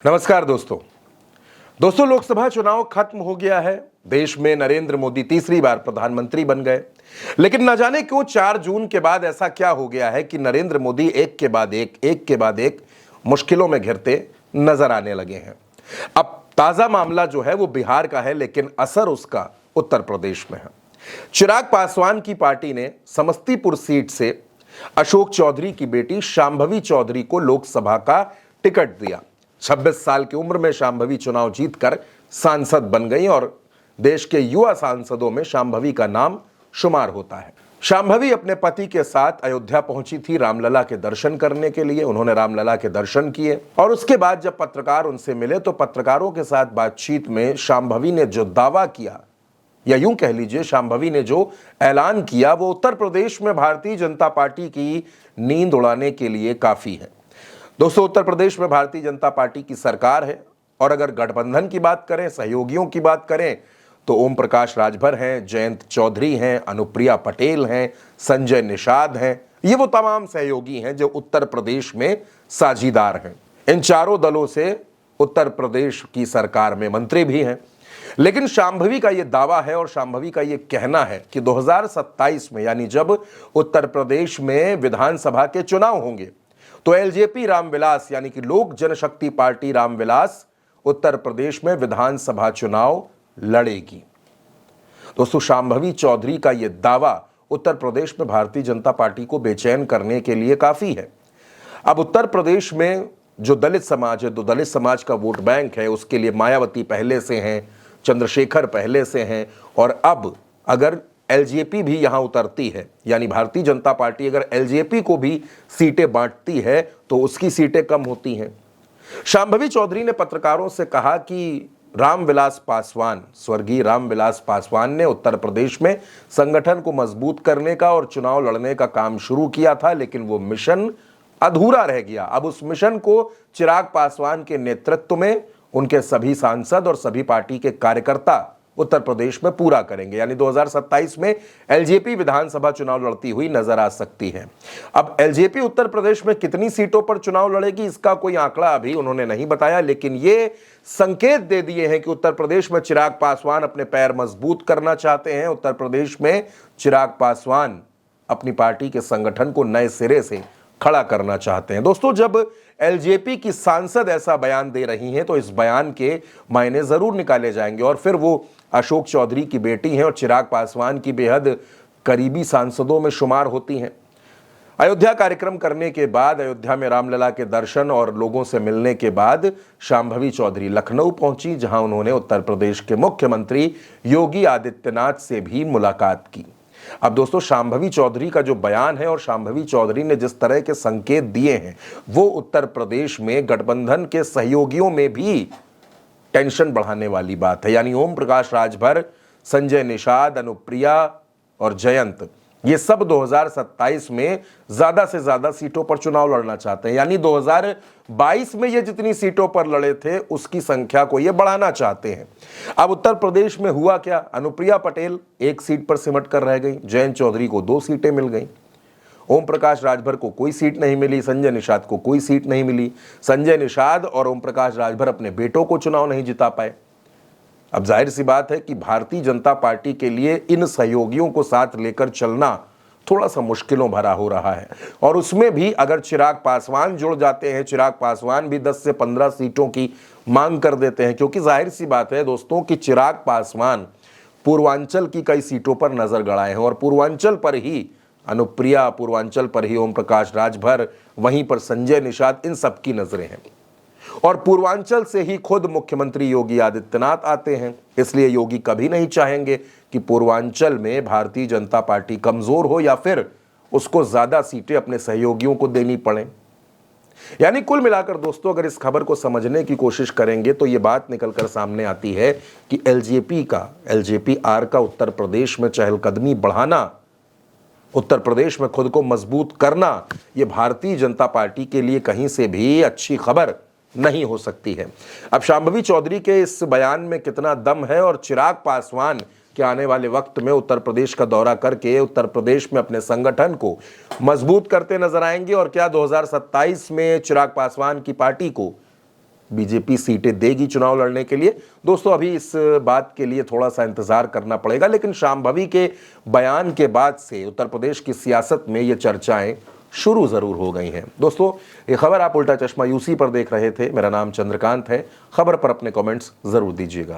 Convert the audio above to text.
नमस्कार दोस्तों लोकसभा चुनाव खत्म हो गया है। देश में नरेंद्र मोदी तीसरी बार प्रधानमंत्री बन गए। लेकिन न जाने क्यों 4 जून के बाद ऐसा क्या हो गया है कि नरेंद्र मोदी एक के बाद एक मुश्किलों में घिरते नजर आने लगे हैं। अब ताजा मामला जो है वो बिहार का है, लेकिन असर उसका उत्तर प्रदेश में है। चिराग पासवान की पार्टी ने समस्तीपुर सीट से अशोक चौधरी की बेटी शांभवी चौधरी को लोकसभा का टिकट दिया। 26 साल की उम्र में शांभवी चुनाव जीतकर सांसद बन गई और देश के युवा सांसदों में शांभवी का नाम शुमार होता है। शांभवी अपने पति के साथ अयोध्या पहुंची थी रामलला के दर्शन करने के लिए। उन्होंने रामलला के दर्शन किए और उसके बाद जब पत्रकार उनसे मिले तो पत्रकारों के साथ बातचीत में शांभवी ने जो दावा किया, या यूं कह लीजिए शांभवी ने जो ऐलान किया, वो उत्तर प्रदेश में भारतीय जनता पार्टी की नींद उड़ाने के लिए काफी है। दोस्तों, उत्तर प्रदेश में भारतीय जनता पार्टी की सरकार है और अगर गठबंधन की बात करें, सहयोगियों की बात करें, तो ओम प्रकाश राजभर हैं, जयंत चौधरी हैं, अनुप्रिया पटेल हैं, संजय निषाद हैं। ये वो तमाम सहयोगी हैं जो उत्तर प्रदेश में साझीदार हैं। इन चारों दलों से उत्तर प्रदेश की सरकार में मंत्री भी हैं। लेकिन शांभवी का ये दावा है और शांभवी का ये कहना है कि 2027 में, यानी जब उत्तर प्रदेश में विधानसभा के चुनाव होंगे, तो एलजेपी रामविलास यानी कि लोक जनशक्ति पार्टी रामविलास उत्तर प्रदेश में विधानसभा चुनाव लड़ेगी। दोस्तों, शांभवी चौधरी का यह दावा उत्तर प्रदेश में भारतीय जनता पार्टी को बेचैन करने के लिए काफी है। अब उत्तर प्रदेश में जो दलित समाज है, तो दलित समाज का वोट बैंक है, उसके लिए मायावती पहले से हैं, चंद्रशेखर पहले से हैं, और अब अगर एलजेपी भी यहां उतरती है, यानी भारतीय जनता पार्टी अगर एलजेपी को भी सीटें बांटती है तो उसकी सीटें कम होती हैं। शांभवी चौधरी ने पत्रकारों से कहा कि रामविलास पासवान, स्वर्गीय रामविलास पासवान ने उत्तर प्रदेश में संगठन को मजबूत करने का और चुनाव लड़ने का काम शुरू किया था, लेकिन वो मिशन अधूरा रह गया। अब उस मिशन को चिराग पासवान के नेतृत्व में उनके सभी सांसद और सभी पार्टी के कार्यकर्ता उत्तर प्रदेश में पूरा करेंगे, यानी 2027 में एलजेपी विधानसभा चुनाव लड़ती हुई नजर आ सकती है। अब एलजेपी उत्तर प्रदेश में कितनी सीटों पर चुनाव लड़ेगी, इसका कोई आंकड़ा अभी उन्होंने नहीं बताया, लेकिन ये संकेत दे दिए हैं कि उत्तर प्रदेश में चिराग पासवान अपने पैर मजबूत करना चाहते हैं। उत्तर प्रदेश में चिराग पासवान अपनी पार्टी के संगठन को नए सिरे से खड़ा करना चाहते हैं। दोस्तों, जब एलजेपी की सांसद ऐसा बयान दे रही हैं तो इस बयान के मायने जरूर निकाले जाएंगे, और फिर वो अशोक चौधरी की बेटी हैं और चिराग पासवान की बेहद करीबी सांसदों में शुमार होती हैं। अयोध्या कार्यक्रम करने के बाद, अयोध्या में रामलला के दर्शन और लोगों से मिलने के बाद शांभवी चौधरी लखनऊ पहुंची, जहां उन्होंने उत्तर प्रदेश के मुख्यमंत्री योगी आदित्यनाथ से भी मुलाकात की। अब दोस्तों, शांभवी चौधरी का जो बयान है और शांभवी चौधरी ने जिस तरह के संकेत दिए हैं, वो उत्तर प्रदेश में गठबंधन के सहयोगियों में भी टेंशन बढ़ाने वाली बात है। यानी ओम प्रकाश राजभर, संजय निषाद, अनुप्रिया और जयंत, ये सब 2027 में ज्यादा से ज्यादा सीटों पर चुनाव लड़ना चाहते हैं। यानी 2022 में ये जितनी सीटों पर लड़े थे उसकी संख्या को ये बढ़ाना चाहते हैं। अब उत्तर प्रदेश में हुआ क्या, अनुप्रिया पटेल 1 सीट पर सिमट कर रह गई, जयंत चौधरी को 2 सीटें मिल गई, ओम प्रकाश राजभर को कोई सीट नहीं मिली, संजय निषाद को कोई सीट नहीं मिली। संजय निषाद और ओम प्रकाश राजभर अपने बेटों को चुनाव नहीं जिता पाए। अब जाहिर सी बात है कि भारतीय जनता पार्टी के लिए इन सहयोगियों को साथ लेकर चलना थोड़ा सा मुश्किलों भरा हो रहा है, और उसमें भी अगर चिराग पासवान जुड़ जाते हैं, चिराग पासवान भी 10 से 15 सीटों की मांग कर देते हैं, क्योंकि जाहिर सी बात है दोस्तों कि चिराग पासवान पूर्वांचल की कई सीटों पर नजर गड़ाए हैं, और पूर्वांचल पर ही अनुप्रिया, पूर्वांचल पर ही ओम प्रकाश राजभर, वहीं पर संजय निषाद, इन सब की नजरें हैं। और पूर्वांचल से ही खुद मुख्यमंत्री योगी आदित्यनाथ आते हैं, इसलिए योगी कभी नहीं चाहेंगे कि पूर्वांचल में भारतीय जनता पार्टी कमजोर हो या फिर उसको ज्यादा सीटें अपने सहयोगियों को देनी पड़े। यानी कुल मिलाकर दोस्तों, अगर इस खबर को समझने की कोशिश करेंगे तो ये बात निकलकर सामने आती है कि एलजेपी आर का उत्तर प्रदेश में चहलकदमी बढ़ाना, उत्तर प्रदेश में खुद को मजबूत करना, ये भारतीय जनता पार्टी के लिए कहीं से भी अच्छी खबर नहीं हो सकती है। अब शांभवी चौधरी के इस बयान में कितना दम है, और चिराग पासवान के आने वाले वक्त में उत्तर प्रदेश का दौरा करके उत्तर प्रदेश में अपने संगठन को मजबूत करते नजर आएंगे, और क्या 2027 में चिराग पासवान की पार्टी को बीजेपी सीटें देगी चुनाव लड़ने के लिए? दोस्तों अभी इस बात के लिए थोड़ा सा इंतजार करना पड़ेगा, लेकिन शांभवी के बयान के बाद से उत्तर प्रदेश की सियासत में ये चर्चाएं शुरू जरूर हो गई हैं। दोस्तों ये खबर आप उल्टा चश्मा यूसी पर देख रहे थे। मेरा नाम चंद्रकांत है। खबर पर अपने कमेंट्स जरूर दीजिएगा।